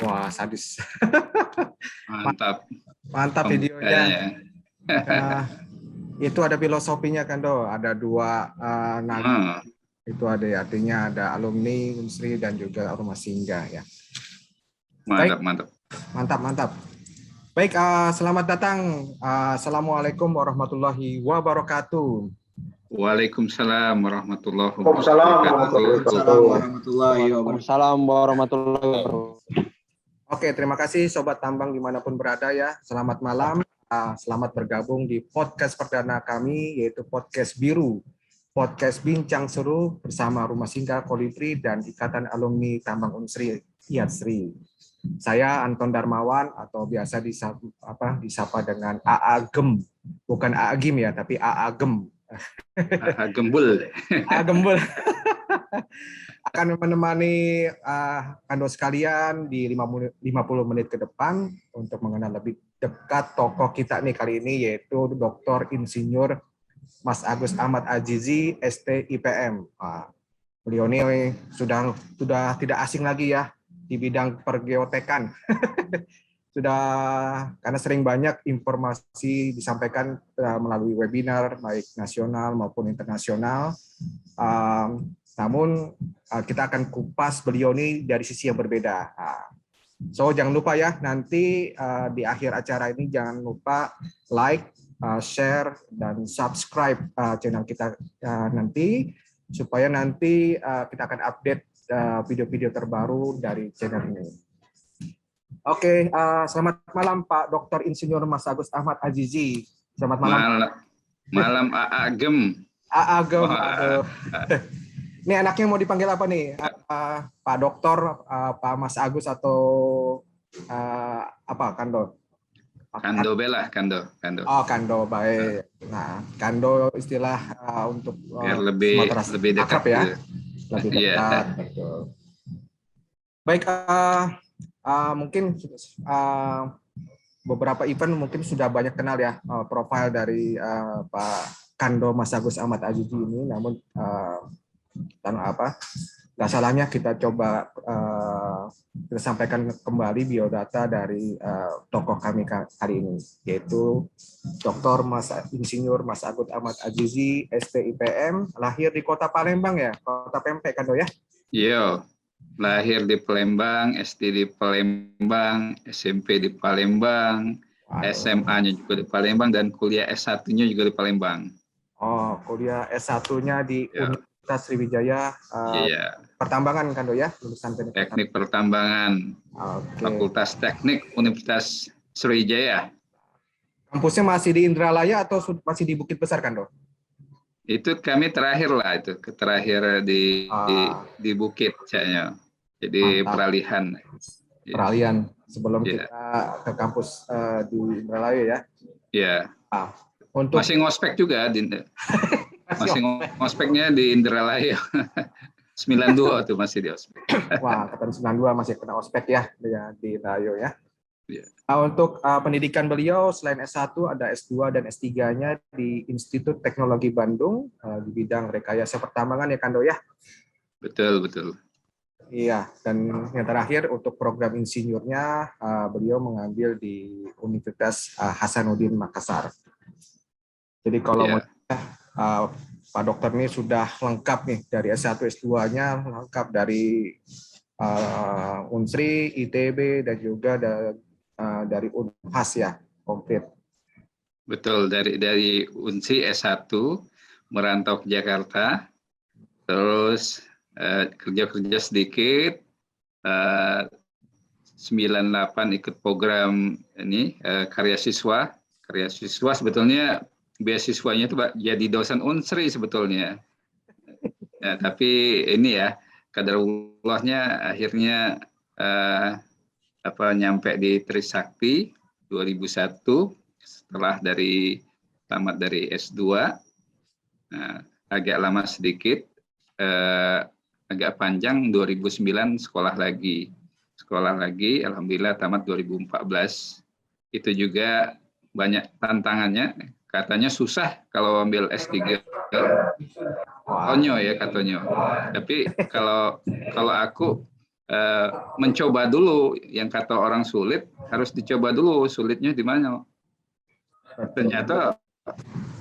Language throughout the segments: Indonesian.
Wah, sadis. Mantap Mantap videonya. pembukanya. Nah, itu ada filosofinya kan, Do. Ada dua naga. Hmm, Itu ada artinya ada alumni Unsri dan juga Ormas Singgah ya. Baik, mantap, mantap. mantap, mantap. Baik, selamat datang. Assalamualaikum warahmatullahi wabarakatuh. Waalaikumsalam warahmatullahi Waalaikumsalam wabarakatuh. warahmatullahi wabarakatuh. Waalaikumsalam warahmatullahi wabarakatuh. Oke, terima kasih Sobat Tambang dimanapun berada ya. Selamat malam, selamat bergabung di podcast perdana kami, yaitu Podcast Biru. Podcast Bincang Seru bersama Rumah Singgah Kolibri dan Ikatan Alumni Tambang Unsri IATSRI. Saya Anton Darmawan atau biasa disapa dengan AA Gem. Bukan AA Gim ya, tapi AA Gem. Gembul. AA Gembul. Akan menemani Kando sekalian di 50 menit ke depan untuk mengenal lebih dekat tokoh kita nih kali ini, yaitu Dr. Insinyur Mas Agus Ahmad Azizi, ST IPM. Beliau ini sudah tidak asing lagi ya di bidang pergeotekan. Sudah, karena sering banyak informasi disampaikan melalui webinar baik nasional maupun internasional. Namun kita akan kupas beliau ini dari sisi yang berbeda. So jangan lupa ya, nanti di akhir acara ini jangan lupa like, share, dan subscribe channel kita nanti, supaya nanti kita akan update video-video terbaru dari channel ini. Oke, selamat malam Pak Dr. Insinyur Mas Agus Ahmad Azizi. Selamat malam. Malam Agem. Agem. Ini anaknya mau dipanggil apa nih? Pak Doktor, Pak Mas Agus, atau apa, Kando? Kando Bella, Kando. Oh, Kando, baik. Nah, Kando istilah untuk biar lebih dekat akrab ya. gitu. Lebih dekat, betul. Baik, mungkin beberapa event mungkin sudah banyak kenal ya profil dari Pak Kando Mas Agus Ahmad Azizi ini, namun nggak salahnya kita coba kita sampaikan kembali biodata dari tokoh kami kali ini, yaitu Dr. Insinyur Mas Agus Ahmad Azizi, ST IPM, lahir di Kota Palembang ya, Kota Pempek, Kando ya? Iya, lahir di Palembang, SD di Palembang, SMP di Palembang, SMA-nya juga di Palembang, dan kuliah S1-nya juga di Palembang. Oh, kuliah S1-nya di Universitas Sriwijaya, Pertambangan, Kando ya? Teknik Pertambangan, Fakultas Teknik Universitas Sriwijaya. Kampusnya masih di Indralaya atau masih di Bukit Besar, Kando? Itu kami terakhir di Bukit kayaknya. Jadi peralihan. Peralihan sebelum kita ke kampus di Indralaya ya. Iya. Untuk masih ngospek juga masih ngospeknya di Indralaya. 92 tuh masih di ospek. Wah, kata 92 masih kena ospek ya di Indralaya ya. Yeah. Nah, untuk pendidikan beliau selain S1 ada S2 dan S3-nya di Institut Teknologi Bandung di bidang rekayasa pertambangan ya, Kando ya. Betul. Iya, dan yang terakhir untuk program insinyurnya beliau mengambil di Universitas Hasanuddin Makassar. Jadi kalau Pak Dokter ini sudah lengkap nih dari S1 S2-nya, lengkap dari Unsri, ITB, dan juga dari Unhas ya, komplit. Betul, dari Unsri S1 merantau ke Jakarta, terus kerja sedikit, 98 ikut program ini karya siswa sebetulnya beasiswanya itu jadi dosen Unsri sebetulnya. Ya, tapi ini ya qadarullahnya akhirnya nyampe di Trisakti 2001 setelah tamat dari S2. Agak lama sedikit, agak panjang 2009 sekolah lagi, alhamdulillah tamat 2014. Itu juga banyak tantangannya, katanya susah kalau ambil S3. Konyo ya katanya. Tapi kalau aku mencoba dulu. Yang kata orang sulit harus dicoba dulu, sulitnya di mana. Ternyata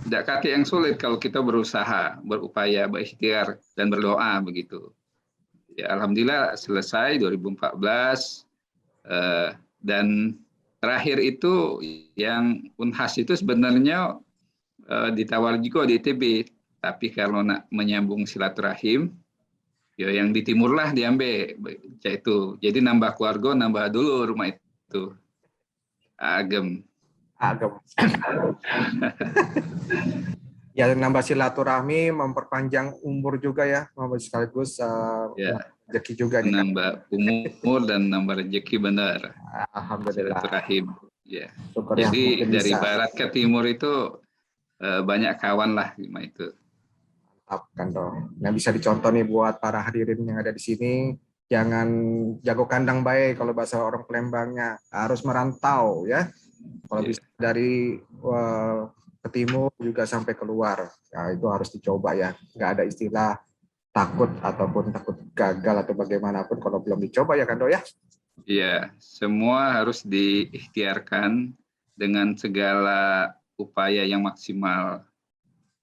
tidak kaki yang sulit kalau kita berusaha, berupaya, berikhtiar dan berdoa begitu. Ya, alhamdulillah selesai 2014, dan terakhir itu yang Unhas itu sebenarnya ditawar juga di ITB, tapi karena menyambung silaturahim, ya yang di timur lah diambil itu. Jadi nambah keluarga, nambah dulu rumah itu. Agem. Ya, nambah silaturahmi, memperpanjang umur juga ya, sekaligus Ya, rezeki juga nih kan. menambah umur dan nambah rezeki, benar. Alhamdulillah. Silaturahim. Ya. Syukur ya, Jadi mungkin dari bisa. barat ke timur itu banyak kawan lah itu. Kan dong. Yang bisa dicontoh nih buat para hadirin yang ada di sini, jangan jago kandang baik kalau bahasa orang Palembangnya, harus merantau ya. Kalau bisa dari ke timur juga sampai keluar, ya, itu harus dicoba ya. Nggak ada istilah takut ataupun takut gagal atau bagaimanapun kalau belum dicoba ya kan dok ya. Iya, semua harus diikhtiarkan dengan segala upaya yang maksimal,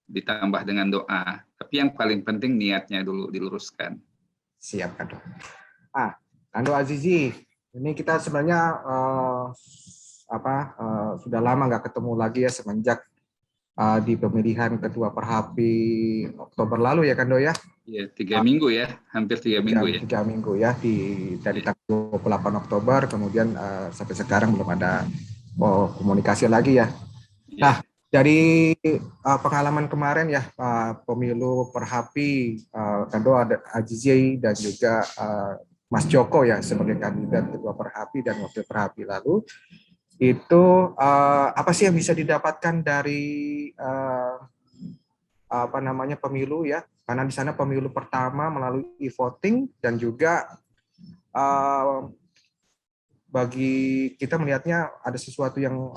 ditambah dengan doa. Tapi yang paling penting niatnya dulu diluruskan. Siap kan dok. Kando Azizi, ini kita sebenarnya sudah lama nggak ketemu lagi ya semenjak di pemilihan ketua Perhapi Oktober lalu ya Kando ya. Ya, 3 minggu ya, hampir 3 minggu ya. 3 minggu ya, dari tanggal 28 Oktober, kemudian sampai sekarang belum ada komunikasi lagi ya. Nah, dari pengalaman kemarin ya, pemilu Perhapi, Kando ada Azizi dan juga Mas Joko ya sebagai kandidat ketua Perhapi dan wakil Perhapi lalu, itu apa sih yang bisa didapatkan dari pemilu ya, karena di sana pemilu pertama melalui e-voting dan juga bagi kita melihatnya ada sesuatu yang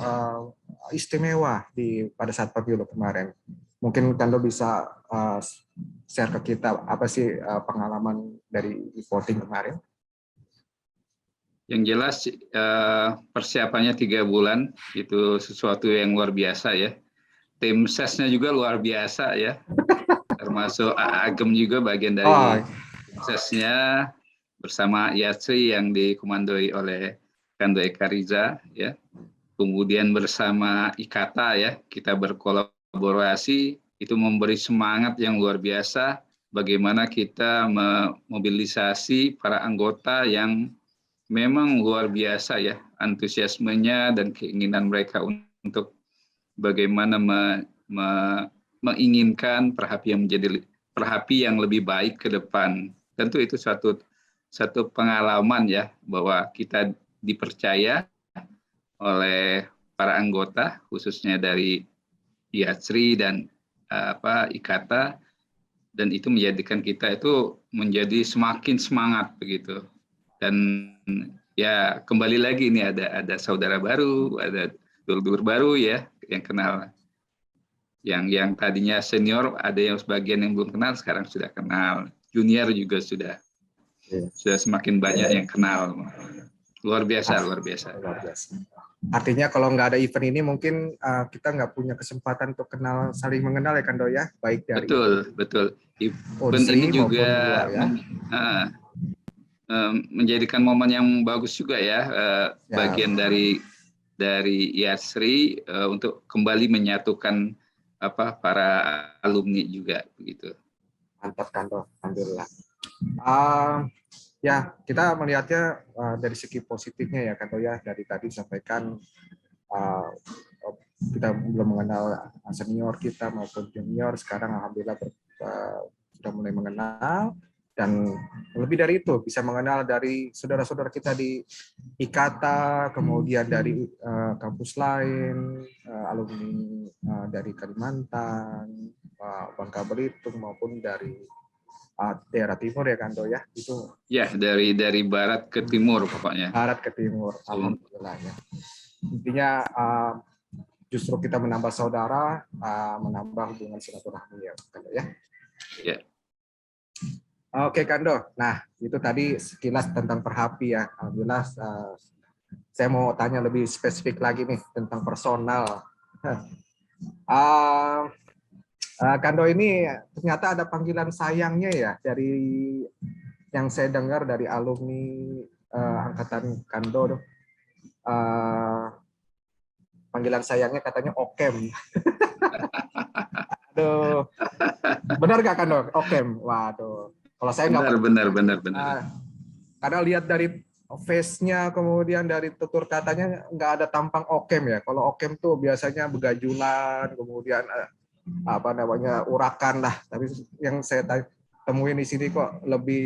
istimewa pada saat pemilu kemarin. Mungkin Kando bisa share ke kita apa sih pengalaman dari e-voting kemarin? Yang jelas persiapannya 3 bulan itu sesuatu yang luar biasa ya. Tim sesnya juga luar biasa ya. Termasuk Agem juga bagian dari sesnya bersama Yatri yang dikomandoi oleh Kando Eka Riza ya. Kemudian bersama Ikata ya, kita berkolaborasi, itu memberi semangat yang luar biasa bagaimana kita memobilisasi para anggota yang memang luar biasa ya, antusiasmenya dan keinginan mereka untuk bagaimana menginginkan Perhapi yang menjadi Perhapi yang lebih baik ke depan. Tentu itu satu pengalaman ya, bahwa kita dipercaya oleh para anggota, khususnya dari Yatri dan Ikata, dan itu menjadikan kita itu menjadi semakin semangat begitu. Dan ya kembali lagi ini ada saudara baru, ada dulur baru ya yang kenal, yang tadinya senior, ada yang sebagian yang belum kenal sekarang sudah kenal, junior juga sudah semakin banyak yang kenal. Luar biasa. Artinya kalau nggak ada event ini mungkin kita nggak punya kesempatan untuk saling mengenal ya Kando ya, baik dari betul. Event ini juga menjadikan momen yang bagus juga ya, bagian dari Yasri untuk kembali menyatukan para alumni juga begitu. Mantap Kando, alhamdulillah. Ya, kita melihatnya dari segi positifnya ya Kando ya, dari tadi disampaikan kita belum mengenal senior kita maupun junior, sekarang alhamdulillah sudah mulai mengenal, dan lebih dari itu bisa mengenal dari saudara-saudara kita di Ikata, kemudian dari kampus lain, alumni dari Kalimantan, Bangka Belitung maupun dari daerah timur ya Kando ya, itu ya dari barat ke timur pokoknya. Barat ke timur, alhamdulillah ya. Intinya justru kita menambah saudara, menambah hubungan silaturahmi ya Kando ya. Ya. Oke, Kando. Nah, itu tadi sekilas tentang Perhapi ya. Alhamdulillah, saya mau tanya lebih spesifik lagi nih tentang personal. Ah, Kando ini ternyata ada panggilan sayangnya ya dari yang saya dengar dari alumni angkatan Kando. Panggilan sayangnya katanya Okem. Aduh, benar nggak Kando? Okem. Waduh. Kalau saya nggak Benar. karena lihat dari face-nya kemudian dari tutur katanya nggak ada tampang Okem ya. Kalau Okem tuh biasanya begajulan, kemudian apa namanya urakan lah. Tapi yang saya temuin di sini kok lebih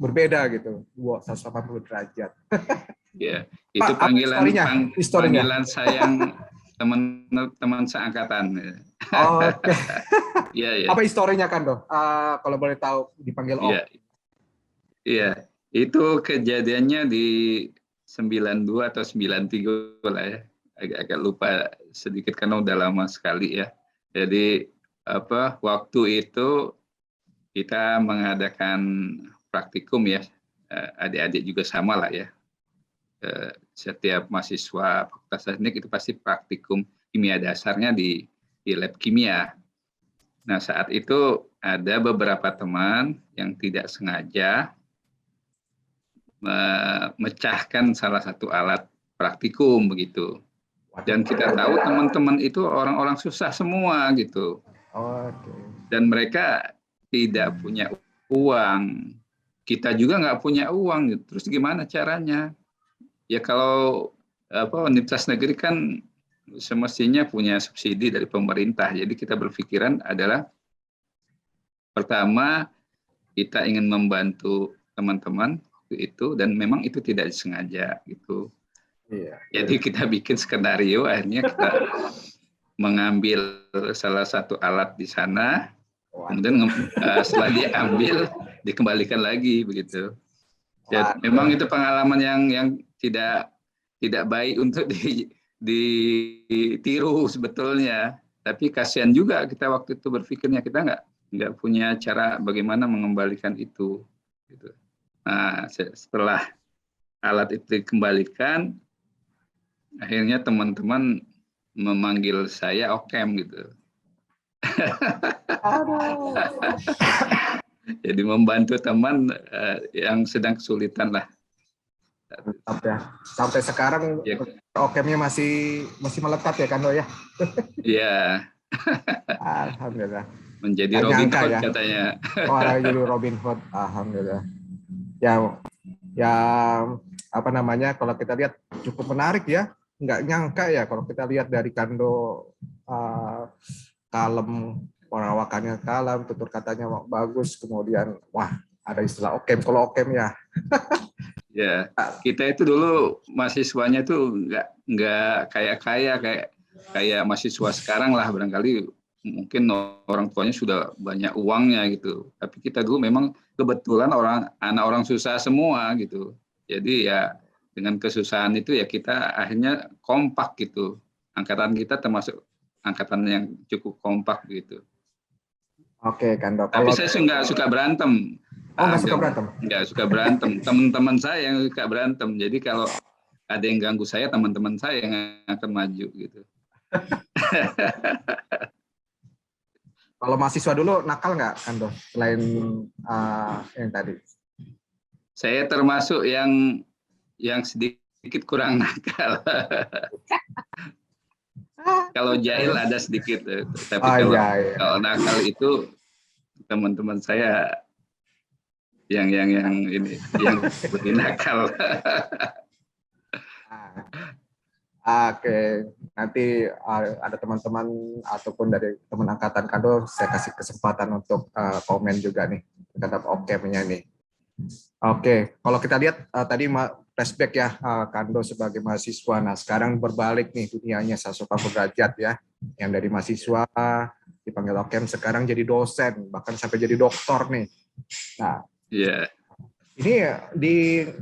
berbeda gitu, 180 derajat. Ya, itu Pak, apa historinya? panggilan sayang teman-teman seangkatan. Oke. Iya, ya. Apa historinya kan, Doh? Kalau boleh tahu dipanggil Om. Iya. Iya, itu kejadiannya di 92 atau 93 lah ya. Agak lupa sedikit karena udah lama sekali ya. Jadi waktu itu kita mengadakan praktikum ya. Adik-adik juga sama lah ya. Setiap mahasiswa Fakultas Teknik itu pasti praktikum kimia dasarnya di lab kimia. Nah, saat itu ada beberapa teman yang tidak sengaja memecahkan salah satu alat praktikum begitu. Dan kita tahu teman-teman itu orang-orang susah semua gitu. Dan mereka tidak punya uang. Kita juga nggak punya uang. Gitu. Terus gimana caranya? Ya kalau universitas negeri kan semestinya punya subsidi dari pemerintah. Jadi kita berpikiran adalah pertama kita ingin membantu teman-teman itu dan memang itu tidak disengaja gitu. Iya. Jadi kita bikin skenario, akhirnya kita mengambil salah satu alat di sana, kemudian setelah diambil dikembalikan lagi begitu. Ya, memang itu pengalaman yang tidak baik untuk ditiru sebetulnya. Tapi kasihan juga kita waktu itu berpikirnya kita nggak punya cara bagaimana mengembalikan itu. Gitu. Nah, setelah alat itu dikembalikan, akhirnya teman-teman memanggil saya Okem gitu. Jadi membantu teman yang sedang kesulitan lah. Sampai sekarang ya. Okemnya masih melekat ya Kando ya? Iya. Alhamdulillah. Menjadi Robin Hood ya. Katanya. Jadi Robin Hood, alhamdulillah. Ya apa namanya? Kalau kita lihat cukup menarik ya. Nggak nyangka ya kalau kita lihat dari Kando kalem, perawakannya kalem, tutur katanya bagus, kemudian wah ada istilah Okem. Kalau Okem ya. Ya, kita itu dulu mahasiswanya tuh nggak kayak mahasiswa sekarang lah, barangkali mungkin orang tuanya sudah banyak uangnya gitu. Tapi kita dulu memang kebetulan anak orang susah semua gitu. Jadi ya dengan kesusahan itu ya kita akhirnya kompak gitu. Angkatan kita termasuk angkatan yang cukup kompak gitu. Oke, Kando. Tapi saya nggak suka berantem. Nggak suka berantem? Nggak suka berantem. Teman-teman saya yang suka berantem. Jadi kalau ada yang ganggu saya, teman-teman saya yang akan maju gitu. Kalau mahasiswa dulu nakal nggak, Kando? Selain yang tadi? Saya termasuk yang sedikit kurang nakal. Kalau jahil ada sedikit, tapi kalau nakal itu teman-teman saya yang ini yang lebih nakal. Oke, nanti ada teman-teman ataupun dari teman angkatan Kando saya kasih kesempatan untuk komen juga nih terhadap Okemnya nih. Oke, kalau kita lihat tadi flashback ya Kando sebagai mahasiswa. Nah sekarang berbalik nih dunianya 180 derajat ya. Yang dari mahasiswa dipanggil Okem sekarang jadi dosen bahkan sampai jadi doktor nih. Nah. Yeah. Ini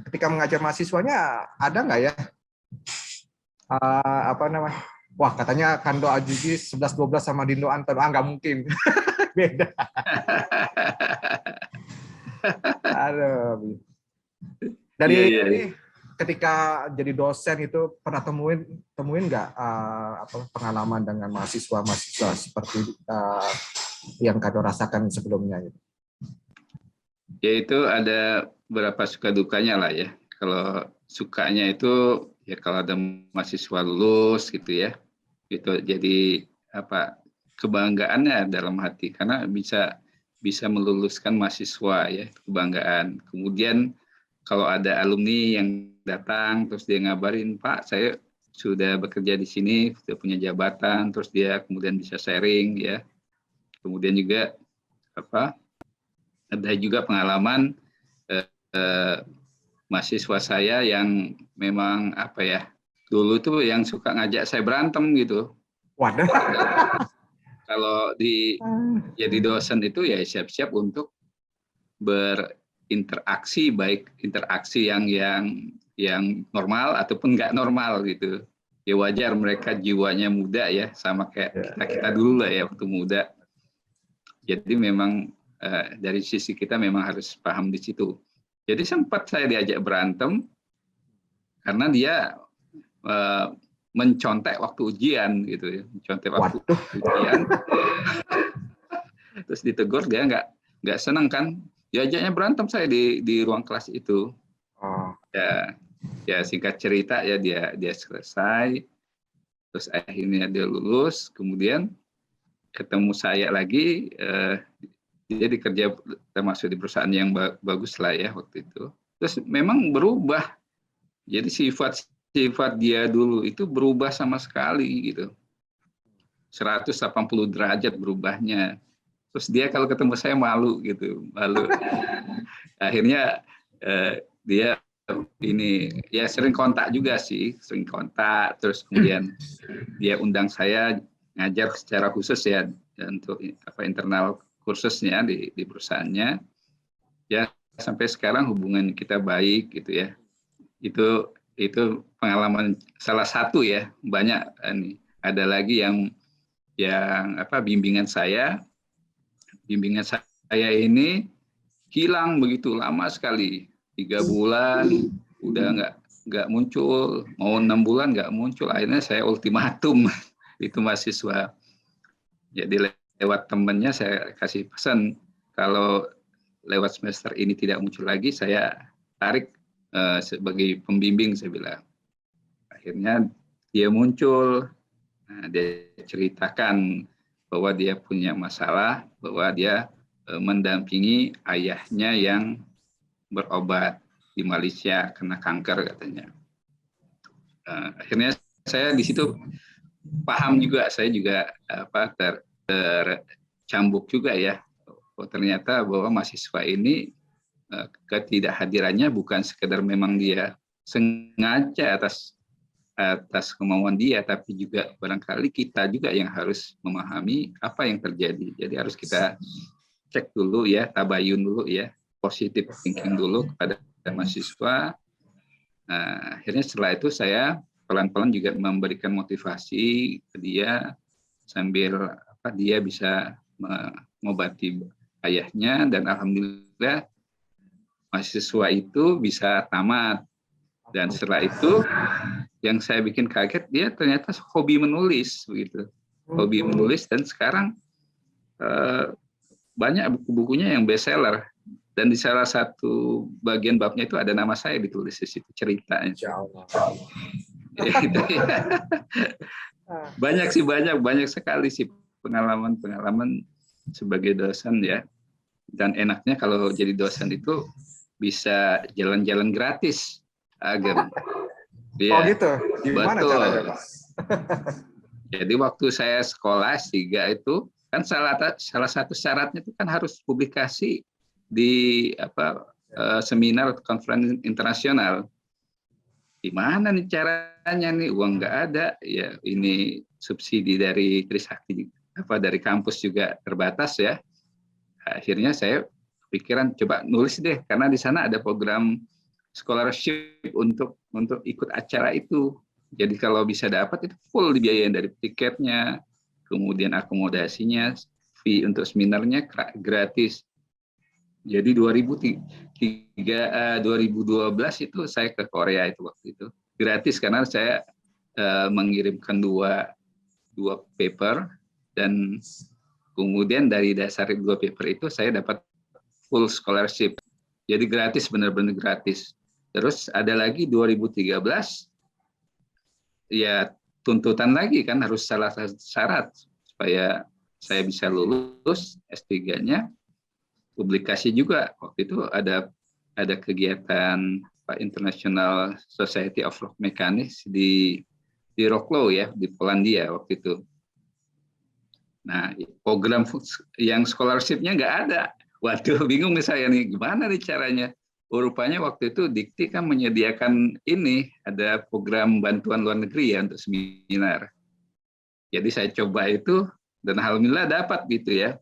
ketika mengajar mahasiswanya ada nggak ya apa namanya? Wah katanya Kando Ajuji 11-12 sama Dindo Anton, nggak mungkin, beda. Aduh. Dari Iya, iya. ini, ketika jadi dosen itu pernah temuin nggak pengalaman dengan mahasiswa seperti yang Kado rasakan sebelumnya gitu? Ya itu ada beberapa suka dukanya lah ya. Kalau sukanya itu ya kalau ada mahasiswa lulus gitu ya, itu jadi apa kebanggaannya dalam hati karena bisa meluluskan mahasiswa ya, kebanggaan. Kemudian kalau ada alumni yang datang terus dia ngabarin, Pak saya sudah bekerja di sini, sudah punya jabatan, terus dia kemudian bisa sharing ya. Kemudian juga apa ada juga pengalaman eh, mahasiswa saya yang memang apa ya dulu tuh yang suka ngajak saya berantem gitu. Waduh. Kalau jadi dosen itu ya siap-siap untuk berinteraksi, baik interaksi yang normal ataupun nggak normal gitu. Ya wajar mereka jiwanya muda ya, sama kayak kita dulu lah ya waktu muda. Jadi memang dari sisi kita memang harus paham di situ. Jadi sempat saya diajak berantem karena dia mencontek waktu ujian gitu ya, mencontek waktu ujian. Terus ditegur dia nggak senang kan, diajaknya berantem saya di ruang kelas itu. Ya singkat cerita ya dia selesai, terus akhirnya dia lulus, kemudian ketemu saya lagi, dia dikerja termasuk di perusahaan yang bagus lah ya waktu itu. Terus memang berubah, jadi sifat dia dulu itu berubah sama sekali gitu, 180 derajat berubahnya. Terus dia kalau ketemu saya malu gitu, malu. Akhirnya dia ini ya sering kontak juga sih, sering kontak. Terus kemudian dia undang saya ngajar secara khusus ya untuk internal kursusnya di perusahaannya. Ya sampai sekarang hubungan kita baik gitu ya. Itu pengalaman salah satu ya, banyak nih. Ada lagi yang bimbingan saya ini hilang begitu lama sekali, 3 bulan udah nggak muncul, mau 6 bulan nggak muncul. Akhirnya saya ultimatum itu mahasiswa. Jadi lewat temannya saya kasih pesan, kalau lewat semester ini tidak muncul lagi, saya tarik sebagai pembimbing, saya bilang. Akhirnya dia muncul, dia ceritakan bahwa dia punya masalah, bahwa dia mendampingi ayahnya yang berobat di Malaysia kena kanker katanya. Akhirnya saya di situ paham juga, saya juga tercambuk juga ya. Oh, ternyata bahwa mahasiswa ini ketidakhadirannya bukan sekedar memang dia sengaja atas kemauan dia, tapi juga barangkali kita juga yang harus memahami apa yang terjadi. Jadi harus kita cek dulu ya, tabayun dulu ya, positive thinking dulu kepada mahasiswa. Nah, akhirnya setelah itu saya pelan-pelan juga memberikan motivasi ke dia sambil dia bisa mengobati ayahnya, dan alhamdulillah mahasiswa itu bisa tamat. Dan setelah itu yang saya bikin kaget, dia ternyata hobi menulis begitu, hobi menulis, dan sekarang banyak buku-bukunya yang bestseller, dan di salah satu bagian babnya itu ada nama saya ditulis di situ ceritanya. Banyak sih, banyak sekali sih pengalaman sebagai dosen ya. Dan enaknya kalau jadi dosen itu bisa jalan-jalan gratis, Ageng. Oh gitu, gimana betul. caranya Pak? Jadi waktu saya sekolah S3 itu kan salah satu syaratnya itu kan harus publikasi di seminar atau conference internasional. Gimana nih caranya nih, uang nggak ada ya, ini subsidi dari Trisakti dari kampus juga terbatas ya. Akhirnya saya pikiran coba nulis deh, karena di sana ada program scholarship untuk ikut acara itu. Jadi kalau bisa dapat itu full dibiayain, dari tiketnya, kemudian akomodasinya, fee untuk seminarnya gratis. Jadi 2012 itu saya ke Korea itu waktu itu gratis karena saya mengirimkan dua paper dan kemudian dari dasar dua paper itu saya dapat full scholarship. Jadi gratis, benar-benar gratis. Terus ada lagi 2013 ya tuntutan lagi kan harus salah satu syarat supaya saya bisa lulus S3-nya, publikasi juga. Waktu itu ada kegiatan International Society of Rock Mechanics di Wrocław ya, di Polandia waktu itu. Nah, program yang scholarship-nya nggak ada. Waduh, bingung nih saya nih, gimana nih caranya? Rupanya waktu itu Dikti kan menyediakan ini, ada program bantuan luar negeri ya untuk seminar. Jadi saya coba itu, dan alhamdulillah dapat gitu ya.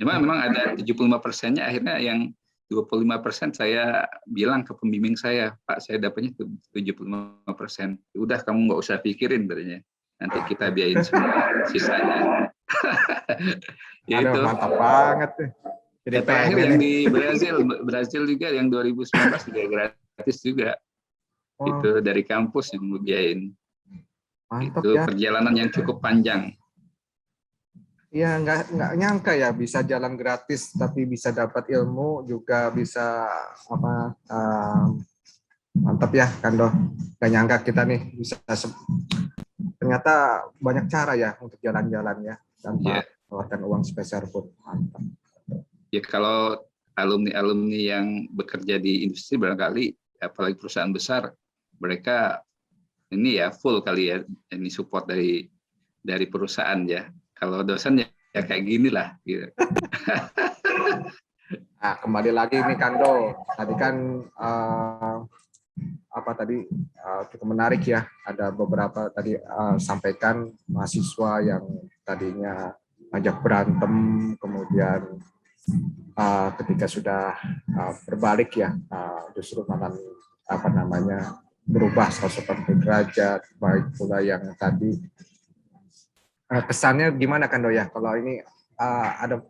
Memang ada 75%-nya, akhirnya yang 25% saya bilang ke pembimbing saya, Pak, saya dapatnya 75%. Udah, kamu nggak usah pikirin, katanya. Nanti kita biayain semua sisanya. Aduh, mantap banget tuh. Jadi terakhir yang di Brazil juga yang 2019 juga gratis juga. Itu dari kampus yang biayain. Mantap itu ya. Perjalanan yang cukup panjang. Iya, nggak nyangka ya bisa jalan gratis tapi bisa dapat ilmu juga bisa apa mantap ya Kando. Nggak nyangka kita nih bisa ternyata banyak cara ya untuk jalan-jalan ya tanpa mengeluarkan uang sepeser pun. Mantap. Ya kalau alumni yang bekerja di industri barangkali apalagi perusahaan besar mereka ini ya full kali ya ini support dari perusahaan ya. Kalau dosen ya kayak gini lah. Gitu. Nah, kembali lagi nih Kando. Tadi kan cukup menarik ya. Ada beberapa tadi sampaikan mahasiswa yang tadinya ajak berantem, kemudian ketika sudah berbalik ya, justru malah berubah 180 derajat. Baik pula yang tadi kesannya gimana Kando ya? Kalau ini ada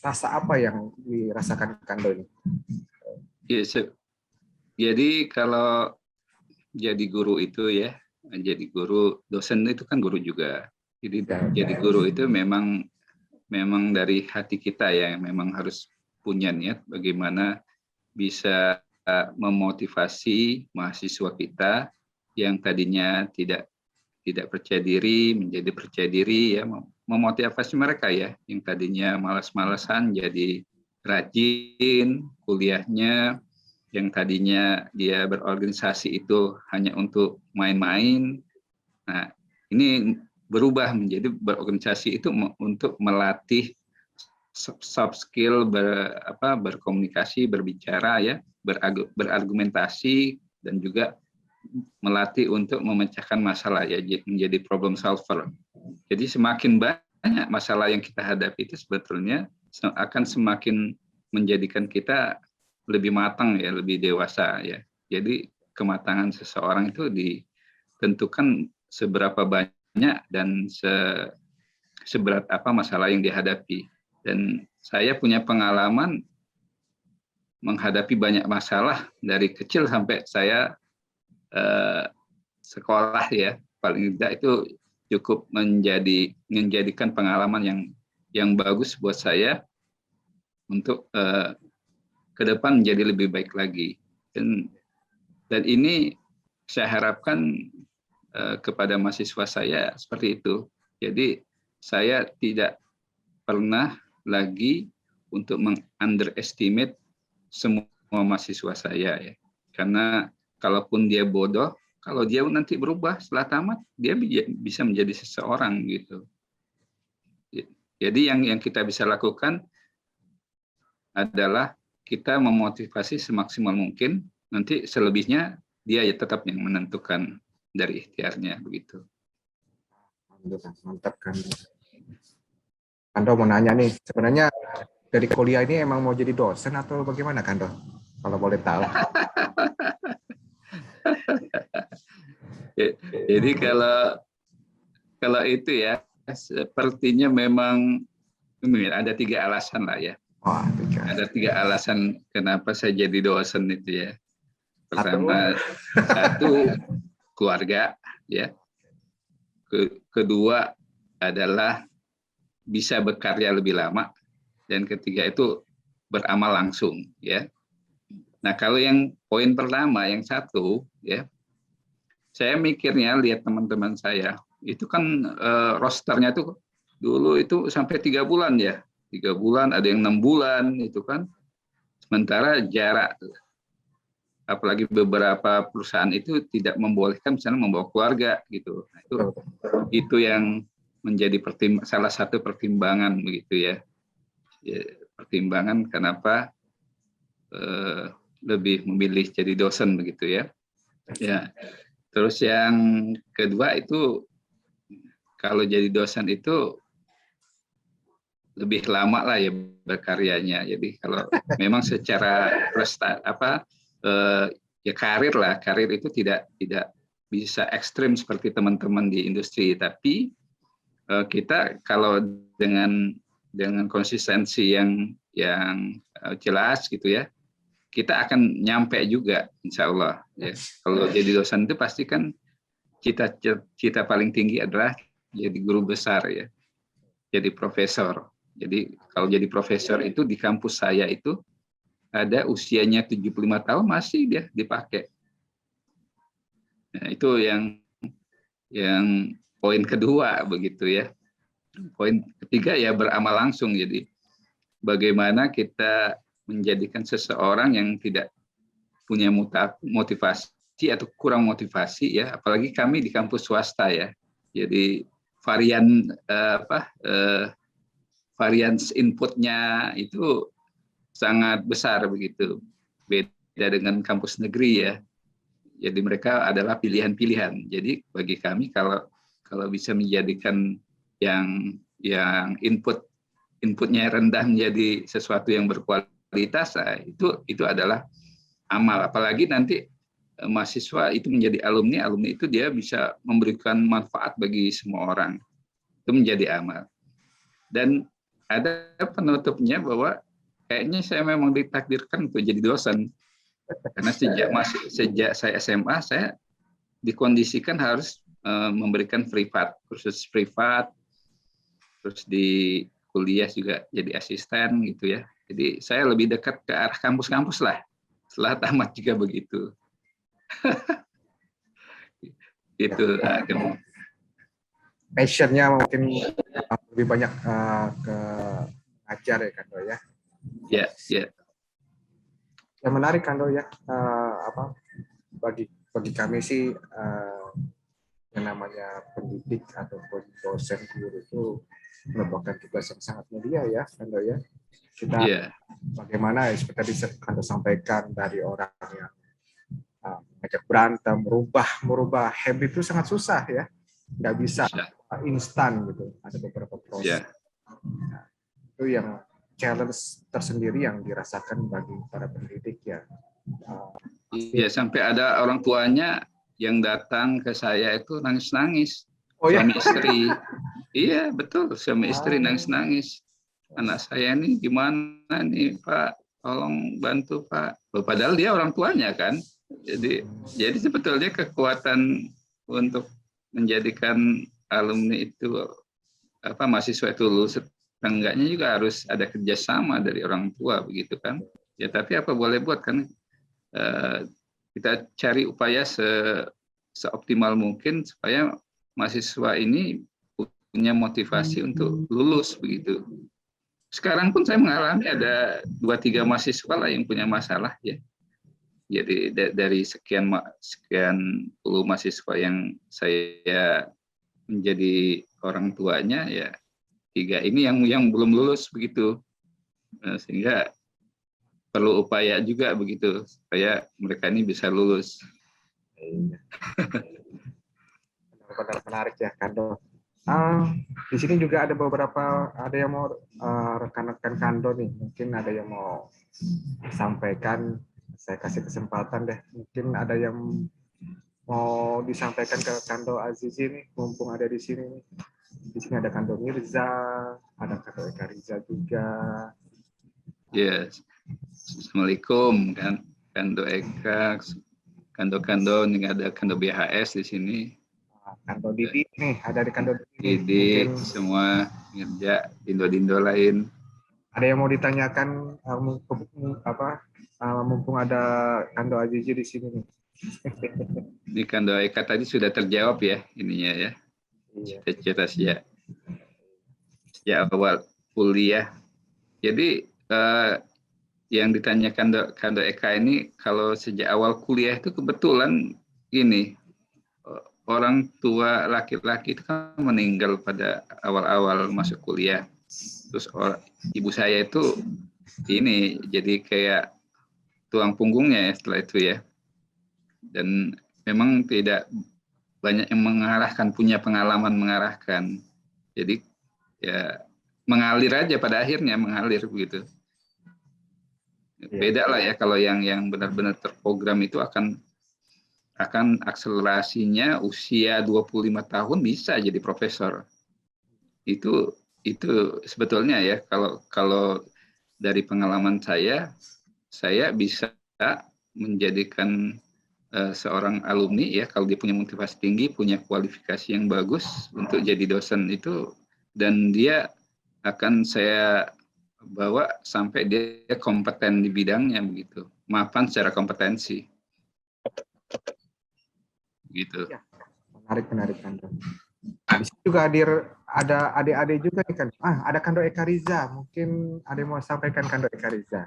rasa apa yang dirasakan Kando ini? Yes, jadi kalau jadi guru itu ya, jadi guru dosen itu kan guru juga. Jadi guru itu memang dari hati kita ya, memang harus punya niat bagaimana bisa memotivasi mahasiswa kita yang tadinya tidak percaya diri menjadi percaya diri ya, memotivasi mereka ya yang tadinya malas-malasan jadi rajin kuliahnya, yang tadinya dia berorganisasi itu hanya untuk main-main. Nah, ini berubah menjadi berorganisasi itu untuk melatih soft skill berkomunikasi, berbicara ya, berargumentasi dan juga melatih untuk memecahkan masalah ya, menjadi problem solver. Jadi semakin banyak masalah yang kita hadapi itu sebetulnya akan semakin menjadikan kita lebih matang ya, lebih dewasa ya. Jadi kematangan seseorang itu ditentukan seberapa banyak dan seberat apa masalah yang dihadapi. Dan saya punya pengalaman menghadapi banyak masalah dari kecil sampai saya sekolah ya, paling tidak itu cukup menjadikan pengalaman yang bagus buat saya untuk ke depan menjadi lebih baik lagi. Dan ini saya harapkan kepada mahasiswa saya seperti itu. Jadi saya tidak pernah lagi untuk meng-underestimate semua mahasiswa saya ya. Karena kalaupun dia bodoh, kalau dia nanti berubah setelah tamat, dia bisa menjadi seseorang gitu. Jadi yang kita bisa lakukan adalah kita memotivasi semaksimal mungkin, nanti selebihnya dia ya tetap yang menentukan dari ikhtiarnya begitu. Mantap kan. Kando mau nanya nih, sebenarnya dari kuliah ini emang mau jadi dosen atau bagaimana Kando? Kalau boleh tahu. Jadi kalau itu ya sepertinya memang ada 3 alasan lah ya. Oh, 3. Ada 3 alasan kenapa saya jadi dosen itu ya. Pertama, satu keluarga, ya. Kedua adalah bisa berkarya lebih lama, dan ketiga itu beramal langsung, ya. Nah, kalau yang poin pertama, yang satu, ya, saya mikirnya lihat teman-teman saya itu kan rosternya tuh dulu itu sampai 3 bulan ya, 3 bulan, ada yang 6 bulan itu kan. Sementara jarak, apalagi beberapa perusahaan itu tidak membolehkan misalnya membawa keluarga gitu. Nah, itu yang menjadi salah satu pertimbangan begitu ya. Pertimbangan kenapa lebih memilih jadi dosen begitu ya. Ya. Terus yang kedua itu kalau jadi dosen itu lebih lama lah ya berkaryanya. Jadi kalau memang secara ya karir itu tidak bisa ekstrim seperti teman-teman di industri, tapi kita kalau dengan konsistensi yang jelas gitu ya, kita akan nyampe juga insya Allah ya. Kalau jadi dosen itu pasti kan cita paling tinggi adalah jadi guru besar ya, jadi profesor. Jadi kalau jadi profesor itu di kampus saya itu ada usianya 75 tahun masih dia dipakai. Nah, itu yang poin kedua begitu ya. Poin ketiga ya beramal langsung. Jadi bagaimana kita menjadikan seseorang yang tidak punya motivasi atau kurang motivasi ya, apalagi kami di kampus swasta ya. Jadi varian inputnya itu sangat besar begitu. Beda dengan kampus negeri ya. Jadi mereka adalah pilihan-pilihan. Jadi bagi kami kalau bisa menjadikan yang inputnya rendah menjadi sesuatu yang berkualitas, itu adalah amal. Apalagi nanti mahasiswa itu menjadi alumni itu dia bisa memberikan manfaat bagi semua orang. Itu menjadi amal. Dan ada penutupnya bahwa kayaknya saya memang ditakdirkan untuk jadi dosen. Karena sejak saya SMA saya dikondisikan harus memberikan kursus privat, terus di kuliah juga jadi asisten gitu ya. Jadi saya lebih dekat ke arah kampus-kampus lah. Setelah tamat juga begitu. Itu passionnya mungkin lebih banyak ke ngajar ya Kando ya. Ya. Yang menarik Kando ya, bagi kami sih yang namanya pendidik ataupun dosen guru itu merupakan tugas yang sangat mulia ya Kando ya. Kita bagaimana seperti tadi Kando sampaikan, dari orang yang mengajak berantem, merubah habit itu sangat susah ya, nggak bisa instan gitu. Ada beberapa proses. Nah, itu yang challenge tersendiri yang dirasakan bagi para pendidik ya. Iya, sampai ada orang tuanya yang datang ke saya itu nangis-nangis. Suami istri. Iya, betul, suami istri nangis-nangis. Anak saya ini gimana nih Pak? Tolong bantu Pak. Padahal dia orang tuanya kan. Jadi sebetulnya kekuatan untuk menjadikan alumni itu mahasiswa itu lulus, enggaknya juga harus ada kerjasama dari orang tua begitu kan. Ya tapi apa boleh buat kan, kita cari upaya seoptimal mungkin supaya mahasiswa ini punya motivasi untuk lulus begitu. Sekarang pun saya mengalami ada 2-3 mahasiswa lah yang punya masalah ya. Jadi dari sekian puluh mahasiswa yang saya menjadi orang tuanya ya, 3 ini yang belum lulus begitu. Sehingga perlu upaya juga begitu supaya mereka ini bisa lulus. Benar-benar menarik ya Kando. Di sini juga ada yang mau rekan-rekan Kando nih, mungkin ada yang mau sampaikan. Saya kasih kesempatan deh, mungkin ada yang mau disampaikan ke Kando Azizi nih, mumpung ada di sini nih. Di sini ada Kando Mirza, ada Kando Eka Riza juga. Ya, Assalamualaikum kan Kando Eka, Kando ini ada Kando BHS di sini. Kando Didi nih, ada di Kando Didi. Didi, Mungkin semua ngerja, dindo-dindo lain. ada yang mau ditanyakan mumpung ada Kando Azizi di sini nih. Di Kando Eka tadi sudah terjawab ya ininya ya. Cita-cita sejak awal kuliah. Jadi yang ditanyakan Kando Eka ini kalau sejak awal kuliah itu kebetulan ini orang tua laki-laki itu kan meninggal pada awal-awal masuk kuliah. Terus ibu saya itu ini jadi kayak tulang punggungnya ya setelah itu ya. Dan memang tidak banyak yang mengarahkan, punya pengalaman mengarahkan. Jadi ya mengalir aja pada akhirnya mengalir begitu. Beda lah ya kalau yang benar-benar terprogram itu akan akselerasinya usia 25 tahun bisa jadi profesor. Itu sebetulnya ya kalau dari pengalaman saya bisa menjadikan seorang alumni ya kalau dia punya motivasi tinggi, punya kualifikasi yang bagus untuk jadi dosen itu, dan dia akan saya bawa sampai dia kompeten di bidangnya begitu, mapan secara kompetensi gitu. Ya, menarik Kando. Di sini juga ada adik-adik juga nih kan. Ada Kando Eka Riza, mungkin ada yang mau sampaikan Kando Eka Riza.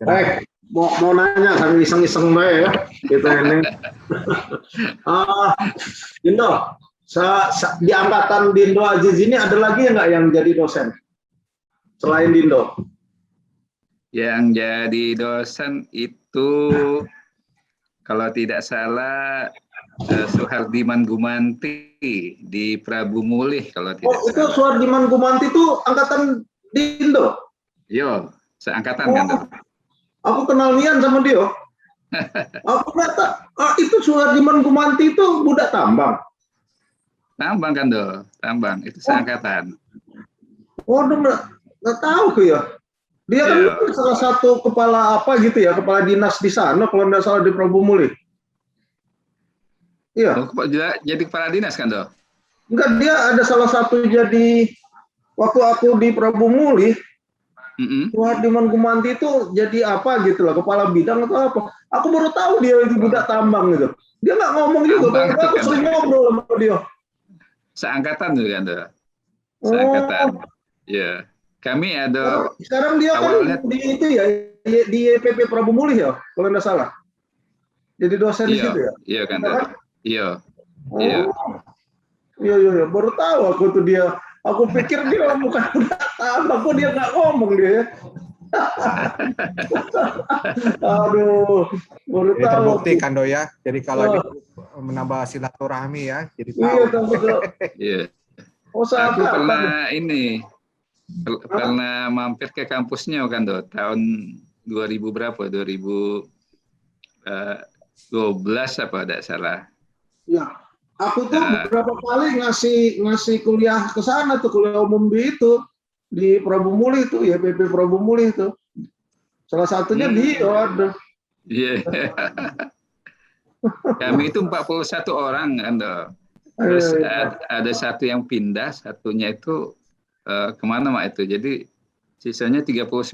Baik, mau nanya sambil iseng-iseng bae ya gitu ini. Dindo, di angkatan Dindo Aziz ini ada lagi nggak yang jadi dosen selain Dindo? Yang jadi dosen itu kalau tidak salah Suhardiman Gumanti di Prabu Mulih kalau tidak salah. Itu Suhardiman Gumanti itu angkatan Dindo? Yo, seangkatan kan? Aku kenal Nian sama dia. Aku kata, itu Suhardiman Gumanti itu budak tambang. Tambang kan tambang itu seangkatan. Nggak tahu tuh ya. Dia kan salah satu kepala apa gitu ya, kepala dinas di sana kalau nggak salah di Prabu Mulih. Iya. Jadi kepala dinas kan Enggak, dia ada salah satu jadi waktu aku di Prabu Mulih. Suhardiman Gumanti itu jadi apa gitu lah, kepala bidang atau apa. Aku baru tahu dia itu budak tambang gitu. Dia nggak ngomong juga, aku sering ngobrol sama dia. Seangkatan juga seangkatan. Ya, kami ada. Sekarang dia kan di itu ya, di YPP Prabu Mulih ya, kalau nggak salah. Jadi dosen di situ ya. Iya kan. Iya. Iya, baru tahu aku tuh dia. Aku pikir dia bukan tambang, kok dia nggak ngomong dia ya. Aduh, baru tahu. Terbukti Kando ya. Jadi kalau menambah silaturahmi ya, jadi tahu. Iya. Aku pernah pernah mampir ke kampusnya kan tahun 2000 berapa? 2012 apa tidak salah. Ya. Aku tuh beberapa kali ngasih kuliah ke sana tuh, kuliah umum di Prabu Mulih itu, ya YPP Prabu Mulih itu. Salah satunya dia. Iya. Kami itu 41 orang kan. Terus ada satu yang pindah, satunya itu kemana Mak itu. Jadi sisanya 39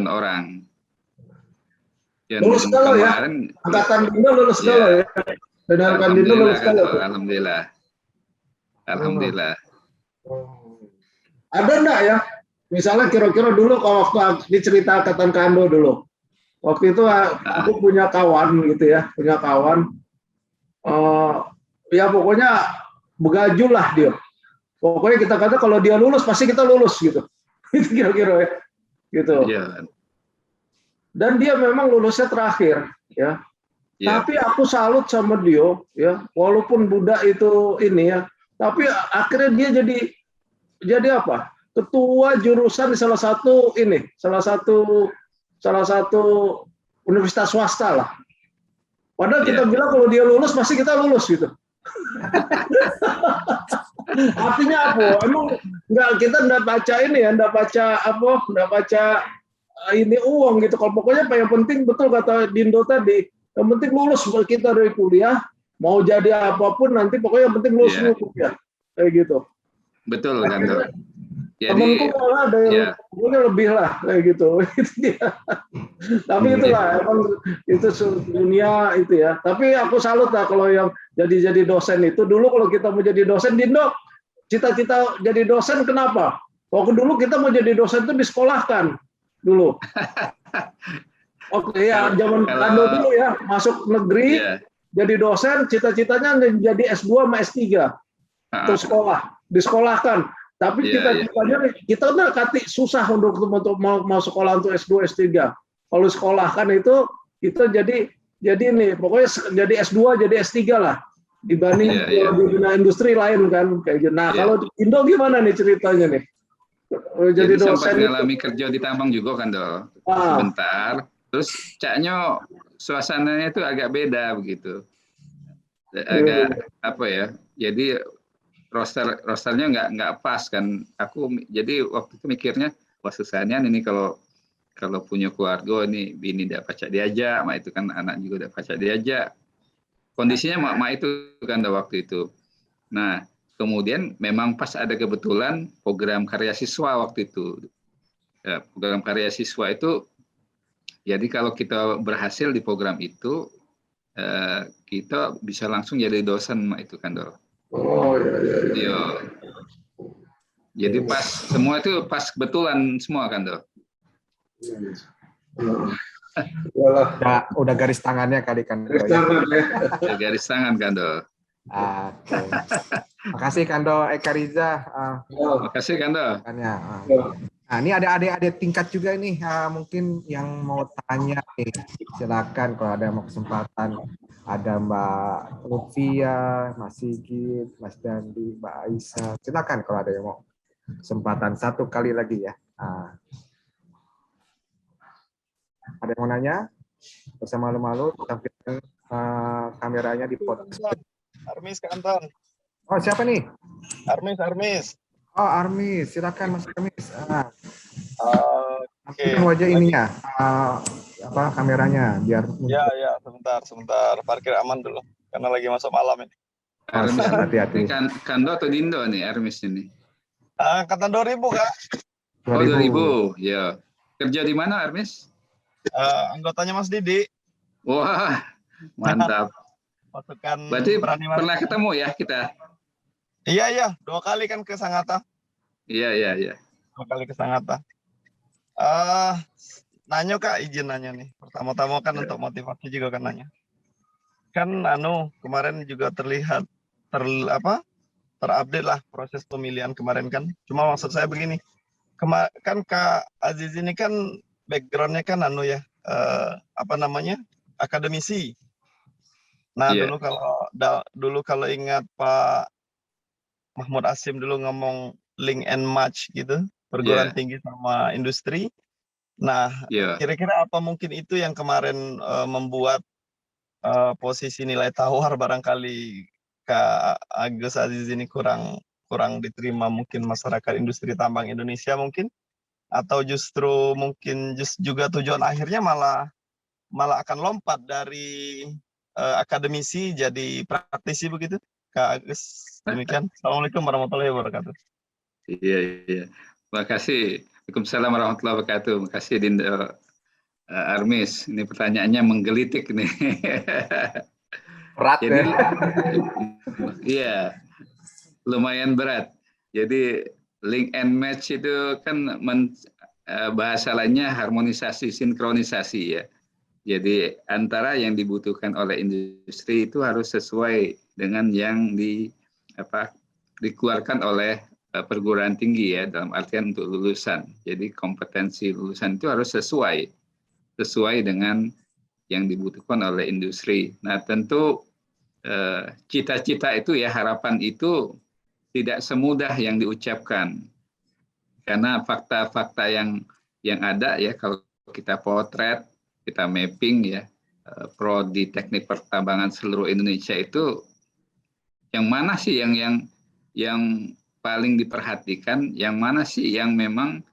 orang. Lulus kalau ya. Angkatan Dindo lulus kalau ya. Alhamdulillah. Ada enggak ya? Misalnya kira-kira dulu kalau waktu dicerita angkatan Kando dulu. Waktu itu aku punya kawan gitu ya, ya pokoknya begaju lah dia. Pokoknya kita kata kalau dia lulus pasti kita lulus gitu. Itu kira-kira ya. Gitu. Yeah. Dan dia memang lulusnya terakhir ya. Yeah. Tapi aku salut sama dia ya, walaupun budak itu ini ya, tapi akhirnya dia jadi apa? Ketua jurusan di salah satu universitas swasta lah. Padahal kita bilang kalau dia lulus pasti kita lulus gitu. Artinya apa? Emang Enggak, kita enggak baca ini ya, enggak baca apa, enggak baca ini uang gitu. Kalau pokoknya apa yang penting betul kata Dindo tadi, yang penting lulus kita dari kuliah, mau jadi apapun nanti pokoknya yang penting lulus dulu kuliah. Kayak gitu. Betul kan, Dok. Temanku Jadi malah ada yang pokoknya lebih lah kayak gitu. Tapi itulah emang itu dunia itu ya. Tapi aku salut lah kalau yang jadi dosen itu. Dulu kalau kita mau jadi dosen, Dindo, cita-cita jadi dosen kenapa? Waktu dulu kita mau jadi dosen itu disekolahkan dulu. Oke ya, zaman Kando dulu ya, masuk negeri, jadi dosen, cita-citanya jadi S2 sama S3 untuk sekolah, disekolahkan. Tapi cita-citanya kita udah susah untuk mau sekolah untuk S2, S3. Kalau sekolahkan itu kita jadi ini, pokoknya jadi S2, jadi S3 lah dibanding di dunia industri lain kan kayak gitu. Nah, kalau di Indo gimana nih ceritanya nih? Jadi dosen sempat ngalami kerja di tambang juga kan, Dok. Sebentar. Terus caknya suasananya itu agak beda begitu. Agak apa ya? Jadi rosternya nggak pas kan. Aku jadi waktu itu mikirnya, wah susahnya ini kalau punya keluarga ini bini tidak pacak diajak, mak itu kan anak juga tidak pacak diajak. Kondisinya mak itu kan waktu itu. Nah, kemudian memang pas ada kebetulan program karya siswa waktu itu. Ya, program karya siswa itu, jadi kalau kita berhasil di program itu, kita bisa langsung jadi dosen itu kan, Dok. Oh iya. Jadi pas semua itu pas kebetulan semua kan, Dok. Udah garis tangannya kali kan. Udah garis tangan kan, Dok. Oke. Makasih Kando Eka Riza. Makasih Kando. Nah, ini ada adik-adik tingkat juga nih, mungkin yang mau tanya nih. Silakan kalau ada mau kesempatan. Ada Mbak Lutfia, Mas Sigit, Mas Dandi, Mbak Aisyah. Silakan kalau ada yang mau kesempatan satu kali lagi ya. Ada yang mau nanya? Bersama malu-malu, tampilkan kameranya di podcast. Armis Kanton. Oh, siapa nih? Armis. Oh, Armis. Silakan Mas Armis. Oke. Wajah ininya, kameranya biar. Ya, sebentar. Parkir aman dulu, karena lagi masuk malam ini. Armis, hati-hati. Kando atau Dindo nih Armis ini? Angkatan 2000 Kak. 2000, ya. Kerja di mana Armis? Anggotanya Mas Didi. Wah, mantap. Pasukan berarti pernah ketemu ya kita? Iya, 2 kali kan ke Sangatta. Iya. 2 kali ke Sangatta. Nanya Kak, izin nanya nih. Pertama-tama kan untuk motivasi juga kan nanya. Kan kemarin juga terlihat terupdate lah proses pemilihan kemarin kan. Cuma maksud saya begini. Kan Kak Aziz ini kan background-nya kan akademisi. Nah, dulu kalau ingat Pak Mahmud Asim dulu ngomong link and match gitu, perguruan tinggi sama industri. Nah, kira-kira apa mungkin itu yang kemarin membuat posisi nilai tawar barangkali Kak Agus Aziz ini kurang diterima mungkin masyarakat industri tambang Indonesia mungkin, atau justru mungkin juga tujuan akhirnya malah akan lompat dari akademisi jadi praktisi begitu, Kak Agus. Demikian. Assalamualaikum warahmatullahi wabarakatuh. Iya. Terima kasih. Waalaikumsalam warahmatullahi wabarakatuh. Terima kasih Dindo. Armis, ini pertanyaannya menggelitik nih. Berat. Jadi, iya, lumayan berat. Jadi link and match itu kan bahasa lainnya harmonisasi, sinkronisasi ya. Jadi antara yang dibutuhkan oleh industri itu harus sesuai dengan yang dikeluarkan oleh perguruan tinggi ya, dalam artian untuk lulusan. Jadi kompetensi lulusan itu harus sesuai dengan yang dibutuhkan oleh industri. Nah, tentu cita-cita itu ya, harapan itu tidak semudah yang diucapkan. Karena fakta-fakta yang ada ya, kalau kita potret, kita mapping ya, prodi teknik pertambangan seluruh Indonesia itu yang mana sih yang paling diperhatikan, yang mana sih yang memang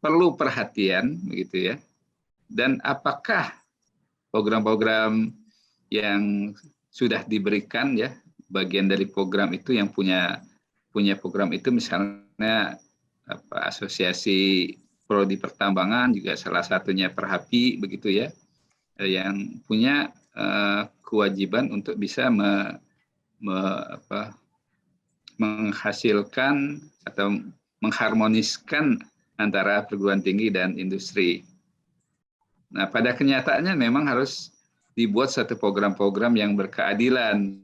perlu perhatian begitu ya, dan apakah program-program yang sudah diberikan ya, bagian dari program itu yang punya program itu, misalnya asosiasi prodi pertambangan juga salah satunya Perhapi begitu ya, yang punya kewajiban untuk bisa menghasilkan atau mengharmoniskan antara perguruan tinggi dan industri. Nah, pada kenyataannya memang harus dibuat satu program-program yang berkeadilan.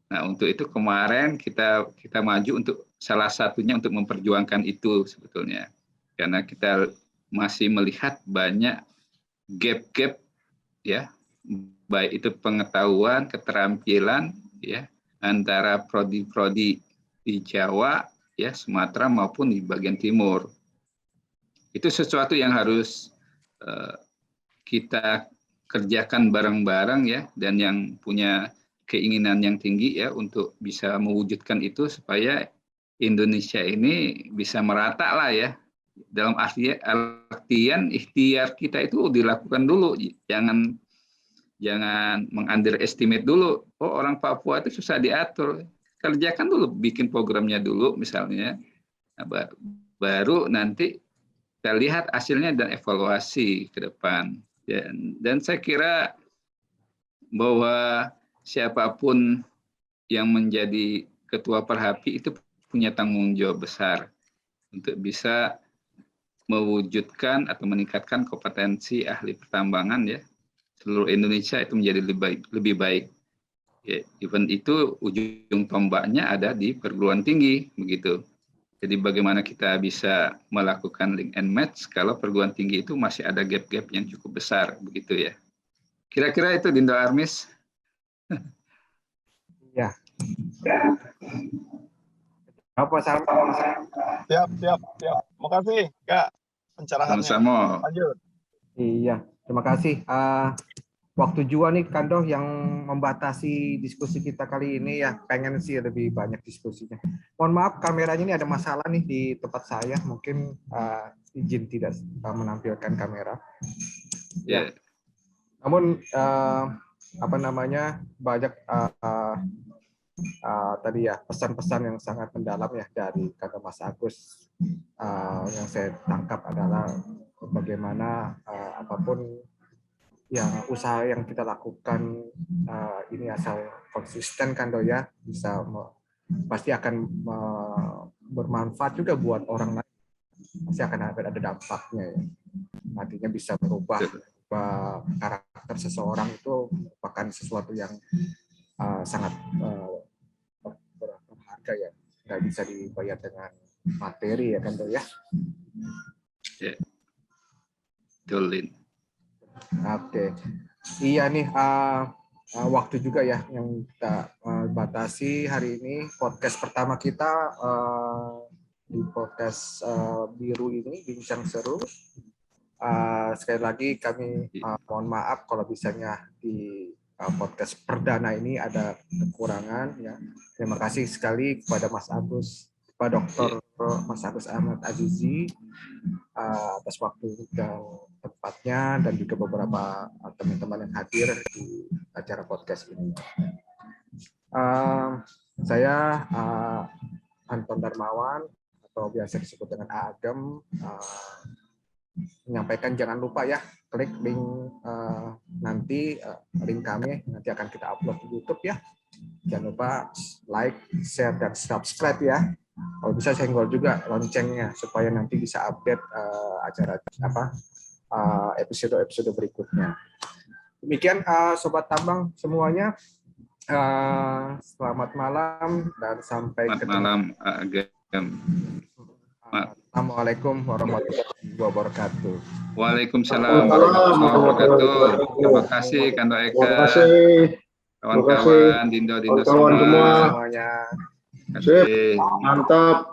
Nah, untuk itu kemarin kita maju untuk salah satunya untuk memperjuangkan itu sebetulnya. Karena kita masih melihat banyak gap-gap ya, baik itu pengetahuan, keterampilan ya, antara prodi-prodi di Jawa ya, Sumatera maupun di bagian timur. Itu sesuatu yang harus kita kerjakan bareng-bareng ya, dan yang punya keinginan yang tinggi ya untuk bisa mewujudkan itu supaya Indonesia ini bisa merata lah ya. Dalam artian ikhtiar kita itu dilakukan dulu, jangan meng-underestimate dulu. Oh, orang Papua itu susah diatur. Kerjakan dulu, bikin programnya dulu misalnya. Nah, baru nanti kita lihat hasilnya dan evaluasi ke depan. Dan saya kira bahwa siapapun yang menjadi ketua Perhapi itu punya tanggung jawab besar untuk bisa mewujudkan atau meningkatkan kompetensi ahli pertambangan ya seluruh Indonesia itu menjadi lebih baik. Ya, event itu ujung tombaknya ada di perguruan tinggi begitu. Jadi bagaimana kita bisa melakukan link and match kalau perguruan tinggi itu masih ada gap-gap yang cukup besar begitu ya. Kira-kira itu Dindo Armis. Ya. Apa sama? Siap. Makasih Kak pencerahannya. Sama-sama. Lanjut. Iya, terima kasih. Waktu juga nih Kando yang membatasi diskusi kita kali ini ya, pengen sih lebih banyak diskusinya. Mohon maaf kameranya ini ada masalah nih di tempat saya, mungkin izin tidak menampilkan kamera. Ya. Namun banyak tadi ya pesan-pesan yang sangat mendalam ya dari kata Mas Agus. Yang saya tangkap adalah bagaimana apapun yang usaha yang kita lakukan ini asal konsisten kan ya, bisa pasti akan bermanfaat juga buat orang lain, pasti akan ada dampaknya ya. Nantinya bisa merubah karakter seseorang, itu merupakan sesuatu yang sangat berharga ya, nggak bisa dibayar dengan materi ya kan ya. Betul. Oke, iya nih waktu juga ya yang kita batasi hari ini. Podcast pertama kita di podcast biru ini, Bincang Seru. Sekali lagi kami mohon maaf kalau misalnya di podcast perdana ini ada kekurangan ya. Terima kasih sekali kepada Mas Agus, Pak Dr. Mas Agus Ahmad Azizi atas waktu dan tempatnya, dan juga beberapa teman-teman yang hadir di acara podcast ini. Saya Anton Darmawan atau biasa disebut dengan Agem, menyampaikan jangan lupa ya klik link nanti link kami nanti akan kita upload di YouTube ya. Jangan lupa like, share, dan subscribe ya. Kalau bisa senggol juga loncengnya supaya nanti bisa update acara episode-episode berikutnya. Demikian Sobat Tambang semuanya. Selamat malam dan sampai ketemu. Malam. Assalamualaikum warahmatullahi wabarakatuh. Waalaikumsalam warahmatullahi wabarakatuh. Terima kasih Kando Eka. Terima kasih. Kawan-kawan, Dindo semua. Semuanya. Terima kasih. Mantap.